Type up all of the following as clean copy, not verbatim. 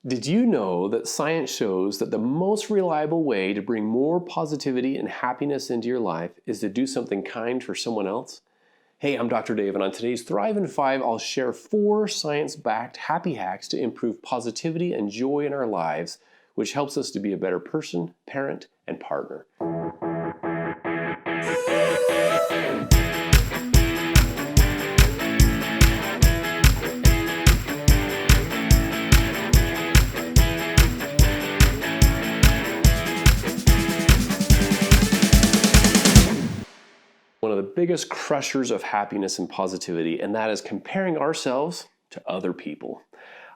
Did you know that science shows that the most reliable way to bring more positivity and happiness into your life is to do something kind for someone else? Hey, I'm Dr. Dave, and on today's Thrive in 5, I'll share 4 science-backed happy hacks to improve positivity and joy in our lives, which helps us to be a better person, parent, and partner. One of the biggest crushers of happiness and positivity, and that is comparing ourselves to other people.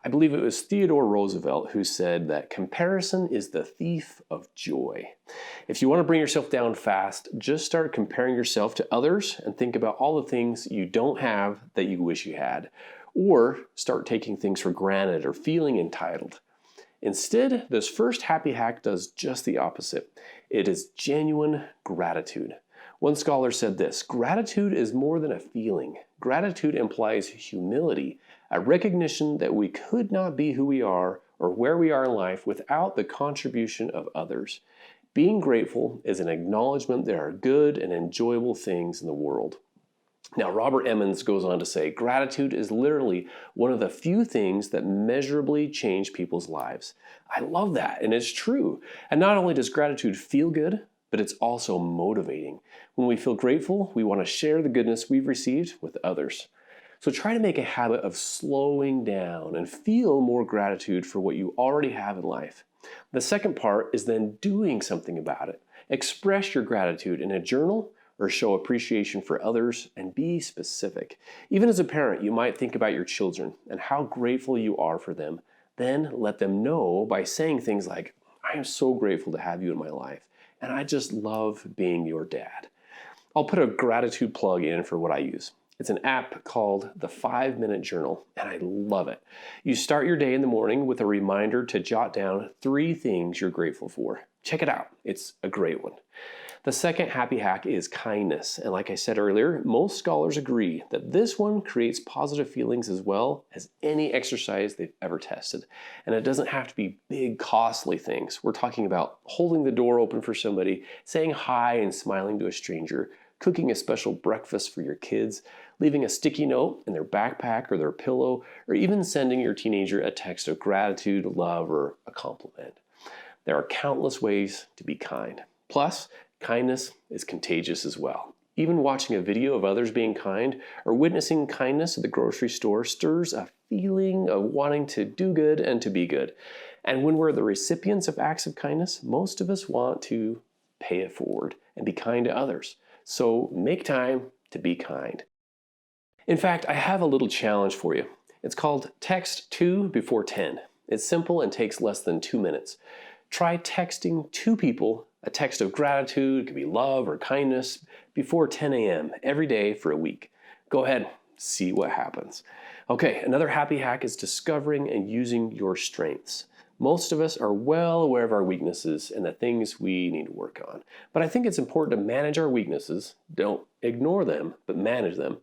I believe it was Theodore Roosevelt who said that comparison is the thief of joy. If you want to bring yourself down fast, just start comparing yourself to others and think about all the things you don't have that you wish you had. Or start taking things for granted or feeling entitled. Instead, this first happy hack does just the opposite. It is genuine gratitude. One scholar said this: gratitude is more than a feeling. Gratitude implies humility, a recognition that we could not be who we are or where we are in life without the contribution of others. Being grateful is an acknowledgement there are good and enjoyable things in the world. Now, Robert Emmons goes on to say, gratitude is literally one of the few things that measurably change people's lives. I love that, and it's true. And not only does gratitude feel good, but it's also motivating. When we feel grateful, we want to share the goodness we've received with others. So try to make a habit of slowing down and feel more gratitude for what you already have in life. The second part is then doing something about it. Express your gratitude in a journal or show appreciation for others, and be specific. Even as a parent, you might think about your children and how grateful you are for them. Then let them know by saying things like, I am so grateful to have you in my life, and I just love being your dad. I'll put a gratitude plug in for what I use. It's an app called the 5-Minute Journal, and I love it. You start your day in the morning with a reminder to jot down 3 things you're grateful for. Check it out. It's a great one. The second happy hack is kindness. And like I said earlier, most scholars agree that this one creates positive feelings as well as any exercise they've ever tested. And it doesn't have to be big, costly things. We're talking about holding the door open for somebody, saying hi and smiling to a stranger, cooking a special breakfast for your kids, leaving a sticky note in their backpack or their pillow, or even sending your teenager a text of gratitude, love, or a compliment. There are countless ways to be kind. Plus, kindness is contagious as well. Even watching a video of others being kind or witnessing kindness at the grocery store stirs a feeling of wanting to do good and to be good. And when we're the recipients of acts of kindness, most of us want to pay it forward and be kind to others. So make time to be kind. In fact, I have a little challenge for you. It's called Text 2 before 10. It's simple and takes less than 2 minutes. Try texting 2 people a text of gratitude, it could be love or kindness, before 10 a.m. every day for a week. Go ahead, see what happens. Okay, another happy hack is discovering and using your strengths. Most of us are well aware of our weaknesses and the things we need to work on. But I think it's important to manage our weaknesses. Don't ignore them, but manage them.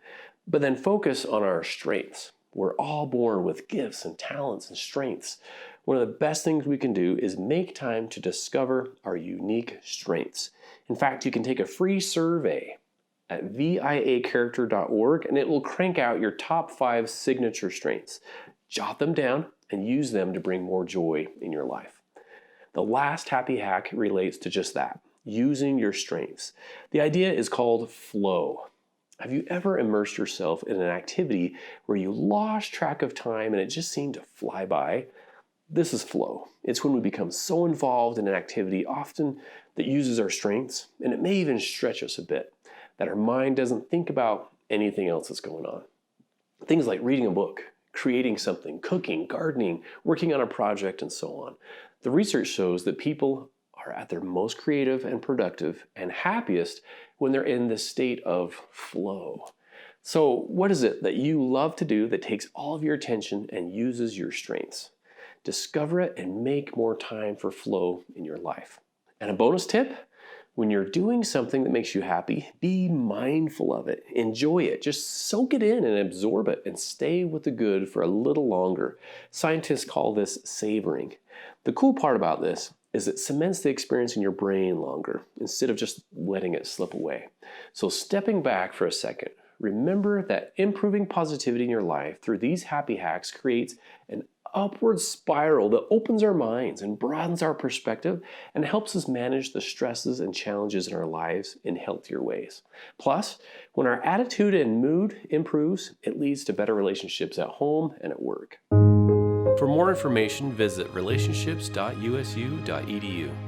But then focus on our strengths. We're all born with gifts and talents and strengths. One of the best things we can do is make time to discover our unique strengths. In fact, you can take a free survey at viacharacter.org and it will crank out your top 5 signature strengths. Jot them down and use them to bring more joy in your life. The last happy hack relates to just that, using your strengths. The idea is called flow. Have you ever immersed yourself in an activity where you lost track of time and it just seemed to fly by? This is flow. It's when we become so involved in an activity, often that uses our strengths, and it may even stretch us a bit, that our mind doesn't think about anything else that's going on. Things like reading a book, creating something, cooking, gardening, working on a project, and so on. The research shows that people are at their most creative and productive and happiest when they're in this state of flow. So what is it that you love to do that takes all of your attention and uses your strengths? Discover it and make more time for flow in your life. And a bonus tip, When you're doing something that makes you happy, be mindful of it. Enjoy it. Just soak it in and absorb it and stay with the good for a little longer. Scientists call this savoring. The cool part about this is it cements the experience in your brain longer instead of just letting it slip away. So stepping back for a second, remember that improving positivity in your life through these happy hacks creates an upward spiral that opens our minds and broadens our perspective and helps us manage the stresses and challenges in our lives in healthier ways. Plus, when our attitude and mood improves, it leads to better relationships at home and at work. For more information, visit relationships.usu.edu.